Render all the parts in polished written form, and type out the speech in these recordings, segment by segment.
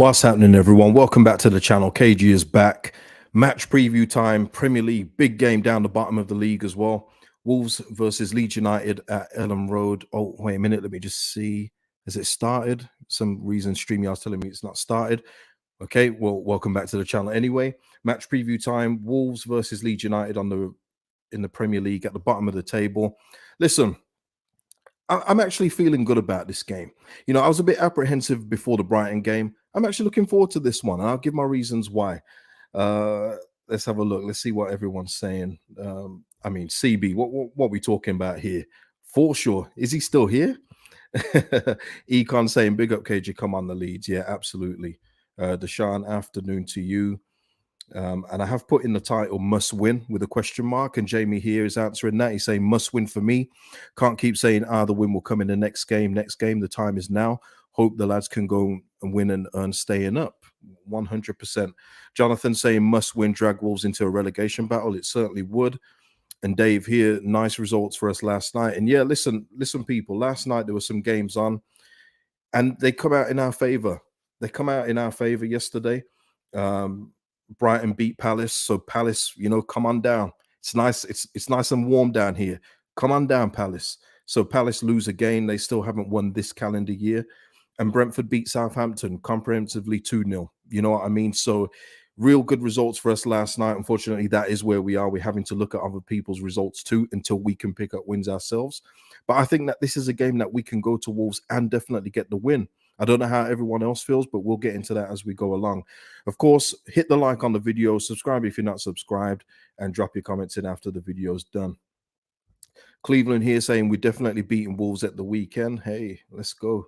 What's happening, everyone? Welcome back to the channel. KG is back. Match preview time. Premier League, big game down the bottom of the league as well. Wolves versus Leeds United at Elland Road. Oh, wait a minute. Let me just see. Has it started? Some reason StreamYard's telling me it's not started. Okay, well, welcome back to the channel anyway. Match preview time. Wolves versus Leeds United in the Premier League at the bottom of the table. Listen, I'm actually feeling good about this game. You know, I was a bit apprehensive before the Brighton game. I'm actually looking forward to this one, and I'll give my reasons why. Uh, let's have a look. Let's see what everyone's saying. I mean, CB, what are we talking about here? For sure. Is he still here? Econ saying, big up KG, come on the Leeds. Yeah, absolutely. Deshaun, afternoon to you. And I have put in the title must win with a question mark. And Jamie here is answering that. He's saying must win for me. Can't keep saying, the win will come in the next game. Next game, the time is now. Hope the lads can go and win and earn staying up. 100%. Jonathan saying must win, drag Wolves into a relegation battle. It certainly would. And Dave here, nice results for us last night. And yeah, listen, people, last night there were some games on and they come out in our favor. They come out in our favor yesterday. Brighton beat Palace, so Palace, come on down. It's nice. It's nice and warm down here. Come on down, Palace. So Palace lose again. They still haven't won this calendar year. And Brentford beat Southampton comprehensively 2-0. You know what I mean? So real good results for us last night. Unfortunately, that is where we are. We're having to look at other people's results too until we can pick up wins ourselves. But I think that this is a game that we can go to Wolves and definitely get the win. I don't know how everyone else feels, but we'll get into that as we go along. Of course, hit the like on the video, subscribe if you're not subscribed, and drop your comments in after the video's done. Cleveland here saying we're definitely beating Wolves at the weekend. Hey, let's go.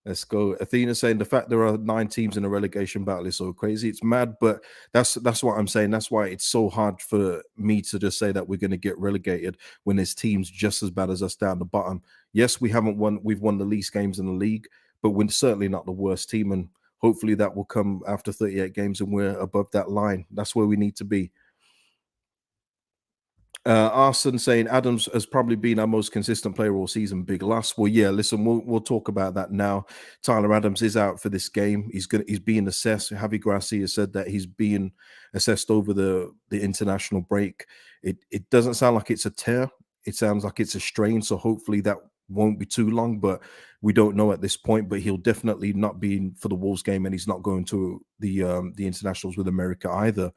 Let's go. Athena saying the fact there are 9 teams in a relegation battle is so crazy. It's mad, but that's what I'm saying. That's why it's so hard for me to just say that we're going to get relegated when there's teams just as bad as us down the bottom. Yes, we haven't won. We've won the least games in the league, but we're certainly not the worst team. And hopefully that will come after 38 games and we're above that line. That's where we need to be. Arson saying Adams has probably been our most consistent player all season. Big loss. Well, yeah. Listen, we'll talk about that now. Tyler Adams is out for this game. He's being assessed. Javi Gracia said that he's being assessed over the international break. It doesn't sound like it's a tear. It sounds like it's a strain. So hopefully that won't be too long, but we don't know at this point. But he'll definitely not be for the Wolves game, and he's not going to the internationals with America either.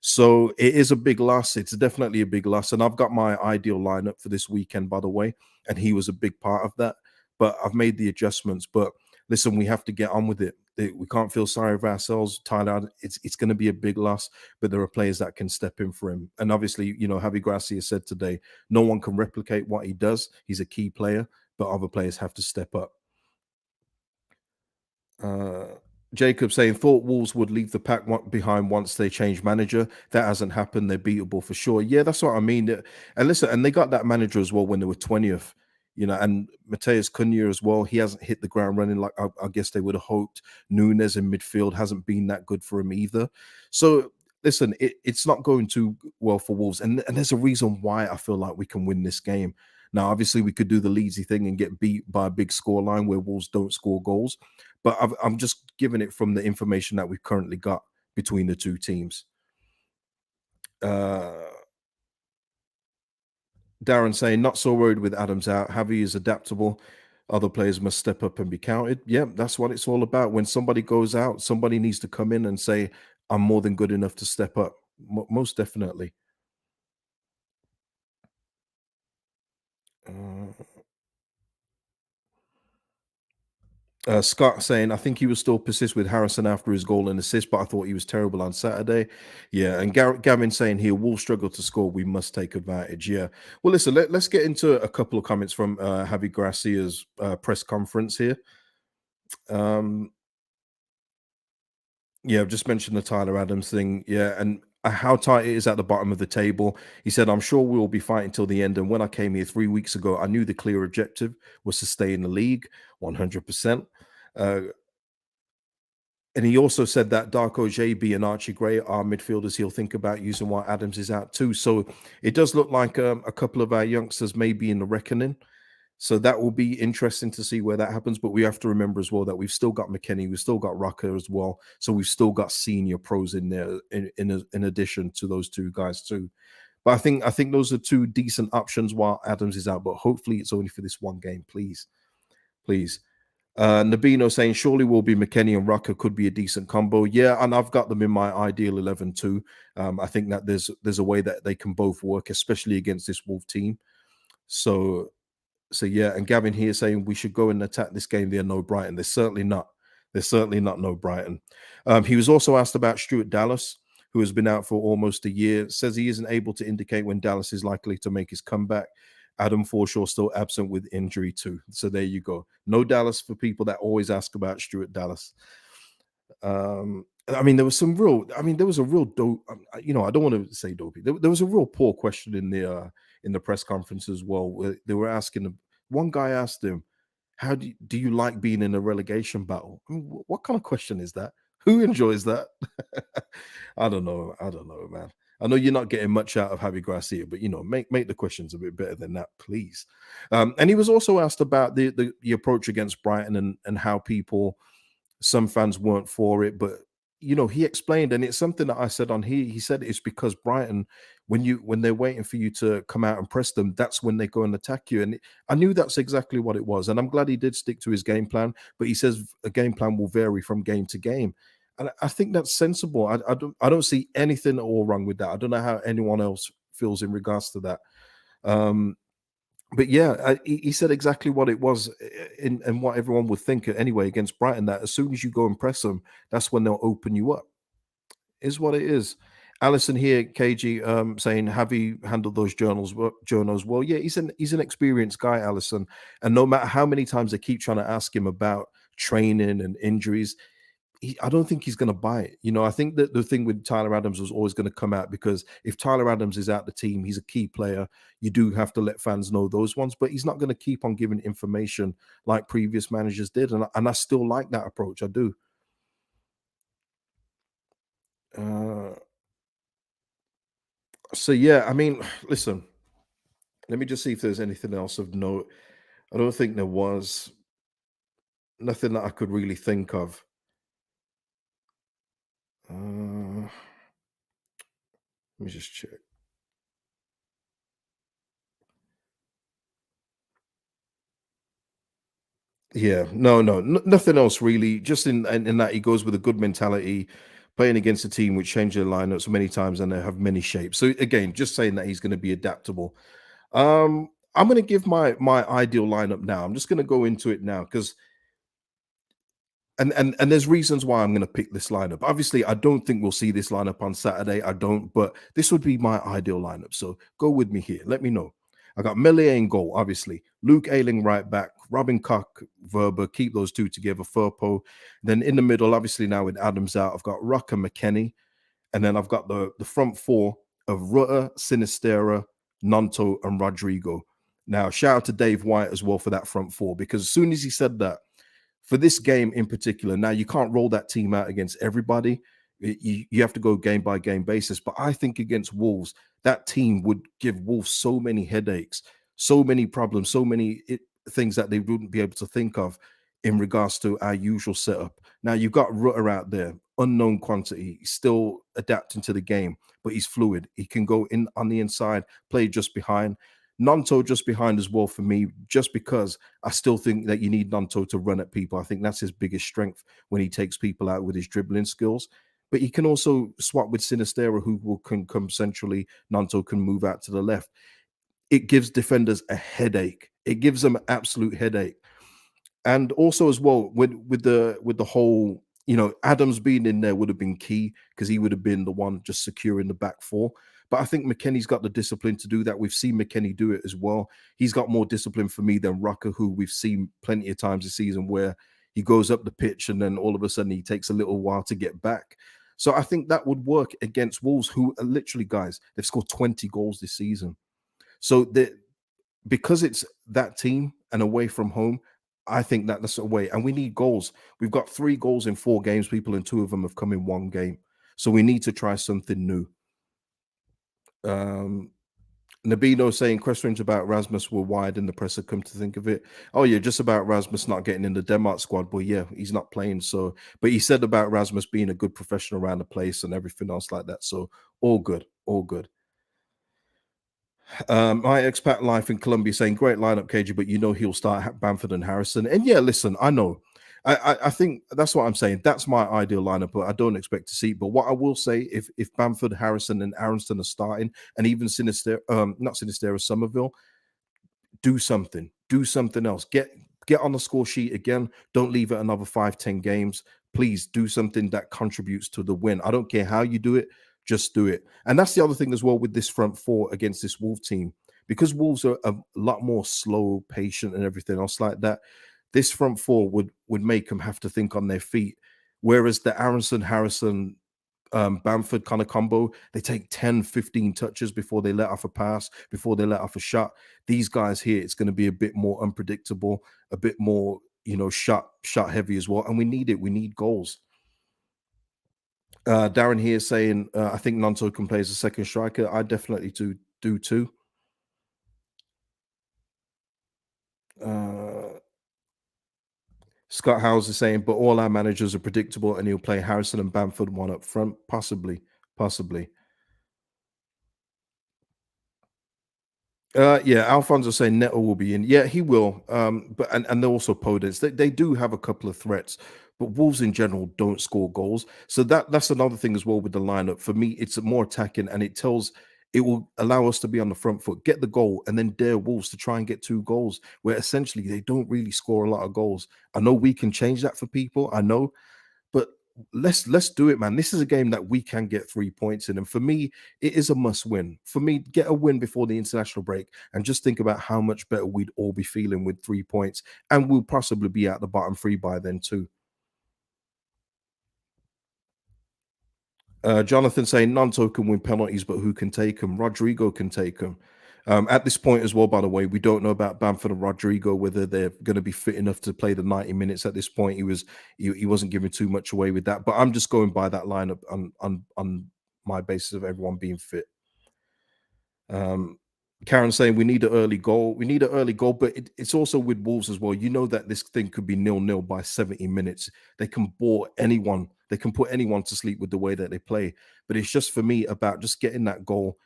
So it is a big loss. It's definitely a big loss. And I've got my ideal lineup for this weekend, by the way, and he was a big part of that. But I've made the adjustments. But listen, we have to get on with it. We can't feel sorry for ourselves. Tyler, it's going to be a big loss, but there are players that can step in for him. And obviously, Javi Gracia said today, no one can replicate what he does. He's a key player, but other players have to step up. Jacob saying thought Wolves would leave the pack behind once they change manager. That hasn't happened. They're beatable for sure. Yeah, that's what I mean. And listen, and they got that manager as well when they were 20th. And Mateus Cunha as well. He hasn't hit the ground running like I guess they would have hoped. Nunes in midfield hasn't been that good for him either. So listen, it's not going too well for Wolves, and there's a reason why I feel like we can win this game. Now, obviously, we could do the Leedsy thing and get beat by a big scoreline where Wolves don't score goals. But I'm just giving it from the information that we've currently got between the two teams. Darren saying, not so worried with Adams out. Javi is adaptable. Other players must step up and be counted. Yeah, that's what it's all about. When somebody goes out, somebody needs to come in and say, I'm more than good enough to step up. Most definitely. Scott saying, I think he will still persist with Harrison after his goal and assist, but I thought he was terrible on Saturday. Yeah, and Gavin saying here, Wolves struggle to score. We must take advantage. Yeah. Well, listen, let's get into a couple of comments from Javi Gracia's press conference here. Yeah, I've just mentioned the Tyler Adams thing. Yeah, and how tight it is at the bottom of the table. He said, I'm sure we'll be fighting till the end. And when I came here 3 weeks ago, I knew the clear objective was to stay in the league 100%. And he also said that Darko JB and Archie Gray are midfielders he'll think about using while Adams is out too. So it does look like a couple of our youngsters may be in the reckoning. So that will be interesting to see where that happens. But we have to remember as well that we've still got McKennie, we've still got Rucker as well. So we've still got senior pros in there in addition to those two guys too. But I think those are two decent options while Adams is out. But hopefully it's only for this one game, please, please. Nabino saying surely will be McKennie and Rucker could be a decent combo. Yeah, and I've got them in my ideal 11 too. I think that there's a way that they can both work, especially against this Wolf team. So yeah, and Gavin here saying we should go and attack this game. They're no Brighton. They're certainly not. They're certainly not no Brighton. He was also asked about Stuart Dallas, who has been out for almost a year. Says he isn't able to indicate when Dallas is likely to make his comeback. Adam Forshaw still absent with injury too. So there you go. No Dallas for people that always ask about Stuart Dallas. I mean, there was some real. I mean, there was a real dope. I don't want to say dopey. There was a real poor question in the press conference as well. Where they were asking him. One guy asked him, "How do you like being in a relegation battle?" I mean, what kind of question is that? Who enjoys that? I don't know. I don't know, man. I know you're not getting much out of Javi Gracia, but make the questions a bit better than that, please. And he was also asked about the approach against Brighton and how some fans weren't for it, but he explained, and it's something that I said on here. He said it's because Brighton, when they're waiting for you to come out and press them, that's when they go and attack you. And I knew that's exactly what it was, and I'm glad he did stick to his game plan. But he says a game plan will vary from game to game, and I think that's sensible. I don't see anything at all wrong with that. I don't know how anyone else feels in regards to that. Um, but yeah, he said exactly what it was and what everyone would think anyway against Brighton. That as soon as you go and press them, that's when they'll open you up. Is what it is. Allison here, KG, saying, "Have you handled those journals well?" Yeah, he's an experienced guy, Allison, and no matter how many times they keep trying to ask him about training and injuries, I don't think he's going to buy it. I think that the thing with Tyler Adams was always going to come out because if Tyler Adams is out the team, he's a key player. You do have to let fans know those ones, but he's not going to keep on giving information like previous managers did. And I still like that approach. I do. Uh, so, yeah, I mean, listen, let me just see if there's anything else of note. I don't think there was nothing that I could really think of. Let me just check. Yeah, no, no, nothing else really. Just in that he goes with a good mentality, playing against a team which change their lineups many times and they have many shapes. So again, just saying that he's going to be adaptable. I'm going to give my ideal lineup now. I'm just going to go into it now because and there's reasons why I'm going to pick this lineup. Obviously, I don't think we'll see this lineup on Saturday. I don't, but this would be my ideal lineup. So go with me here. Let me know. I got Melia in goal, obviously. Luke Ayling right back, Robin Koch, Verber, keep those two together, Furpo. Then in the middle, obviously now with Adams out, I've got Rucker, McKennie, and then I've got the front four of Rutter, Sinistera, Nonto, and Rodrigo. Now, shout out to Dave White as well for that front four, because as soon as he said that, for this game in particular, now you can't roll that team out against everybody. You have to go game by game basis. But I think against Wolves, that team would give Wolves so many headaches, so many problems, so many things that they wouldn't be able to think of in regards to our usual setup. Now you've got Rutter out there, unknown quantity, still adapting to the game, but he's fluid. He can go in on the inside, play just behind. Nonto just behind as well for me, just because I still think that you need Nonto to run at people. I think that's his biggest strength when he takes people out with his dribbling skills. But he can also swap with Sinistera, can come centrally. Nonto can move out to the left. It gives defenders a headache. It gives them an absolute headache. And also as well with the whole, Adams being in there would have been key because he would have been the one just securing the back four. But I think McKennie's got the discipline to do that. We've seen McKennie do it as well. He's got more discipline for me than Rucker, who we've seen plenty of times this season where he goes up the pitch and then all of a sudden he takes a little while to get back. So I think that would work against Wolves, who are literally, guys, they've scored 20 goals this season. So because it's that team and away from home, I think that's a way. And we need goals. We've got 3 goals in 4 games, people, and 2 of them have come in 1 game. So we need to try something new. Um, Nabino saying questions about Rasmus were wide in the presser. Come to think of it, oh yeah, just about Rasmus not getting in the Denmark squad. But yeah, he's not playing. So, but he said about Rasmus being a good professional around the place and everything else like that. So all good, all good. My expat life in Colombia saying great lineup, KG, but you know he'll start Bamford and Harrison. And yeah, listen, I know. I think that's what I'm saying. That's my ideal lineup, but I don't expect to see. But what I will say, if Bamford, Harrison, and Aronston are starting, and even Sinister, not Sinistera, Somerville, do something else. Get on the score sheet again. Don't leave it another 5, 10 games. Please do something that contributes to the win. I don't care how you do it, just do it. And that's the other thing as well with this front four against this Wolf team, because Wolves are a lot more slow, patient, and everything else like that. This front four would make them have to think on their feet. Whereas the Aronson, Harrison, Bamford kind of combo, they take 10, 15 touches before they let off a pass, before they let off a shot. These guys here, it's going to be a bit more unpredictable, a bit more, shot heavy as well. And we need it. We need goals. Darren here saying, I think Nanto can play as a second striker. I definitely do too. Uh, Scott Howes is saying, but all our managers are predictable and he'll play Harrison and Bamford one up front. Possibly, possibly. Yeah, Alfonso saying Neto will be in. Yeah, he will. But and they're also Podence. They do have a couple of threats, but Wolves in general don't score goals. So that's another thing as well with the lineup. For me, it's more attacking, and it will allow us to be on the front foot, get the goal, and then dare Wolves to try and get 2 goals, where essentially they don't really score a lot of goals. I know we can change that for people. I know, but let's do it, man. This is a game that we can get 3 points in, and for me, it is a must win. For me, get a win before the international break, and just think about how much better we'd all be feeling with 3 points, and we'll possibly be at the bottom three by then too. Jonathan saying Nanto can win penalties, but who can take them? Rodrigo can take them. At this point as well, by the way, we don't know about Bamford and Rodrigo, whether they're going to be fit enough to play the 90 minutes at this point. He wasn't giving too much away with that, but I'm just going by that lineup on my basis of everyone being fit. Um, Karen saying we need an early goal. We need an early goal, but it's also with Wolves as well. You know that this thing could be 0-0 by 70 minutes. They can bore anyone. They can put anyone to sleep with the way that they play. But it's just for me about just getting that goal,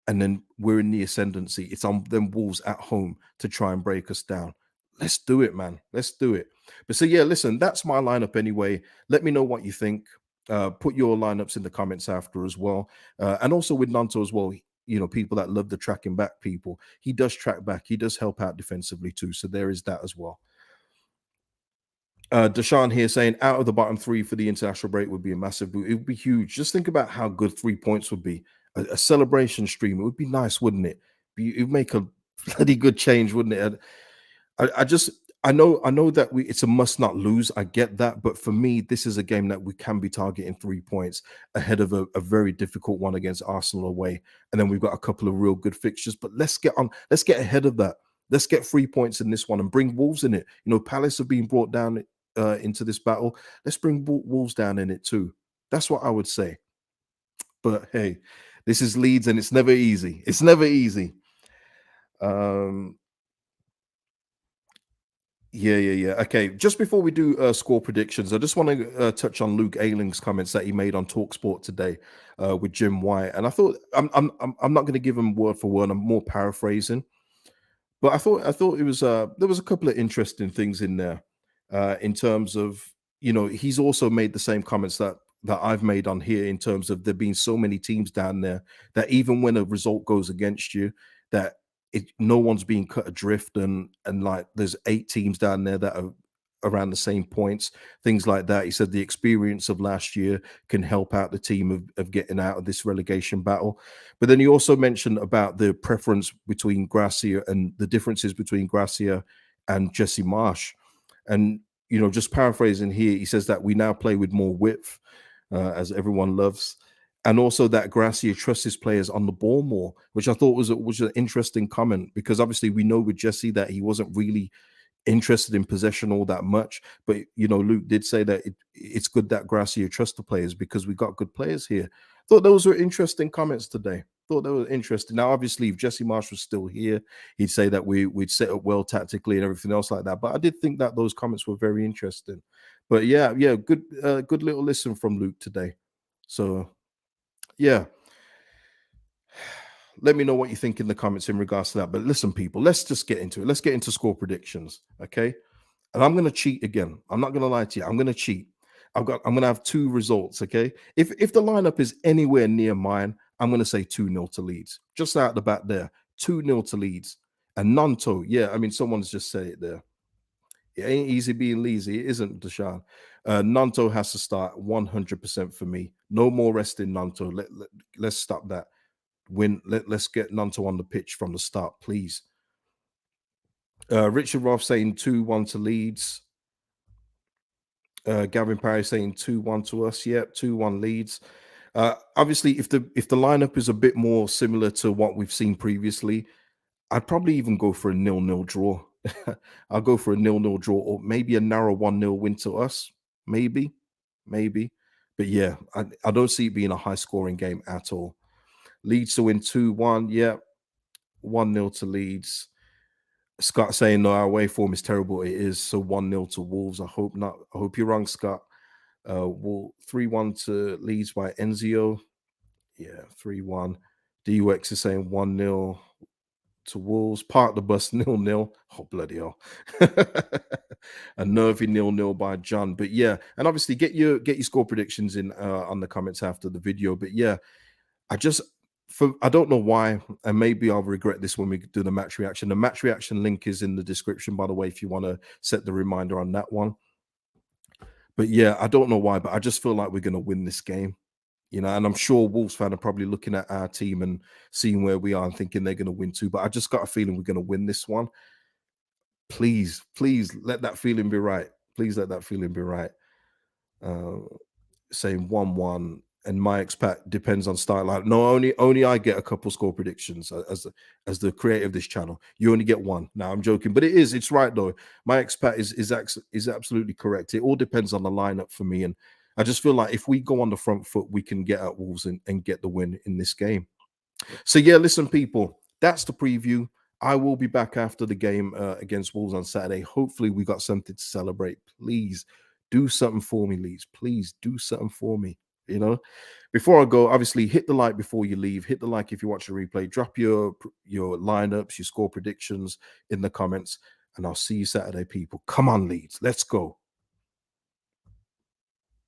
and then we're in the ascendancy. It's on them Wolves at home to try and break us down. Let's do it, man. Let's do it. But so yeah, listen, that's my lineup anyway. Let me know what you think. Put your lineups in the comments after as well. And also with Nanto as well, people that love the tracking back people, he does track back, he does help out defensively too. So there is that as well. Deshaun here saying out of the bottom three for the international break would be a massive boot. It would be huge. Just think about how good 3 points would be. A celebration stream. It would be nice, wouldn't it? It would make a bloody good change, wouldn't it? I just I know that it's a must not lose. I get that, but for me, this is a game that we can be targeting 3 points ahead of a very difficult one against Arsenal away, and then we've got a couple of real good fixtures. But let's get on. Let's get ahead of that. Let's get 3 points in this one and bring Wolves in it. Palace have been brought down into this battle. Let's bring Wolves down in it too. That's what I would say. But hey, this is Leeds, and it's never easy. It's never easy. Um, yeah. Okay, just before we do score predictions, I just want to touch on Luke Ayling's comments that he made on Talksport today with Jim White, and I thought I'm not going to give him word for word. I'm more paraphrasing, but I thought it was there was a couple of interesting things in there in terms of he's also made the same comments that I've made on here in terms of there being so many teams down there that even when a result goes against you, that no one's being cut adrift, and like there's 8 teams down there that are around the same points, things like that. He said the experience of last year can help out the team of getting out of this relegation battle. But then he also mentioned about the preference between Gracia and the differences between Gracia and Jesse Marsh. And just paraphrasing here, he says that we now play with more width, as everyone loves, and also that Gracia trusts his players on the ball more, which I thought was an interesting comment, because obviously we know with Jesse that he wasn't really interested in possession all that much. But Luke did say that it's good that Gracia trusts the players because we got good players here. Thought those were interesting comments today. Thought that was interesting. Now, obviously, if Jesse Marsh was still here, he'd say that we'd set up well tactically and everything else like that. But I did think that those comments were very interesting. But yeah, yeah, good little listen from Luke today. So yeah, let me know what you think in the comments in regards to that. But listen, people, let's just get into it. Let's get into score predictions, okay? And I'm going to cheat again. I'm not going to lie to you. I'm going to cheat. I'm going to have two results, okay? If the lineup is anywhere near mine, I'm going to say 2-0 to Leeds. Just out the back there. 2-0 to Leeds. And Nanto, yeah, I mean someone's just said it there. It ain't easy being lazy. It isn't, Deshaun. Nanto has to start 100% for me. No more resting Nanto. Let's stop that. Let's get Nanto on the pitch from the start, please. Richard Roth saying 2-1 to Leeds. Gavin Parry saying 2-1 to us. Yep, 2-1 Leeds. Obviously, if the lineup is a bit more similar to what we've seen previously, I'd probably even go for a 0-0 draw. I'll go for a 0-0 draw, or maybe a narrow 1-0 win to us. Maybe. But yeah, I don't see it being a high scoring game at all. Leeds to win 2-1. Yeah, 1-0 to Leeds. Scott saying no, our away form is terrible. It is. So 1-0 to Wolves. I hope not. I hope you're wrong, Scott. 3-1 to Leeds by Enzio. Yeah, 3-1. DUX is saying 1-0 to Wolves. Park the bus 0-0. Oh, bloody hell. A nervy 0-0 by John. But yeah, and obviously get your score predictions in on the comments after the video. But yeah, I don't know why, and maybe I'll regret this when we do the match reaction. The match reaction link is in the description, by the way, if you want to set the reminder on that one. But yeah, I don't know why, but I just feel like we're going to win this game, and I'm sure Wolves fan are probably looking at our team and seeing where we are and thinking they're going to win too. But I just got a feeling we're going to win this one. Please let that feeling be right. Please let that feeling be right. Saying 1-1, and my expat depends on style. Like, no, only I get a couple score predictions as the creator of this channel. You only get one. Now I'm joking, but it's right though. My expat is absolutely correct. It all depends on the lineup for me, and I just feel like if we go on the front foot, we can get at Wolves and get the win in this game. So yeah, listen, people, that's the preview. I will be back after the game against Wolves on Saturday. Hopefully, we got something to celebrate. Please do something for me, Leeds. Please do something for me. Before I go, obviously hit the like before you leave. Hit the like if you watch the replay. Drop your lineups, your score predictions in the comments, and I'll see you Saturday, people. Come on, Leeds. Let's go.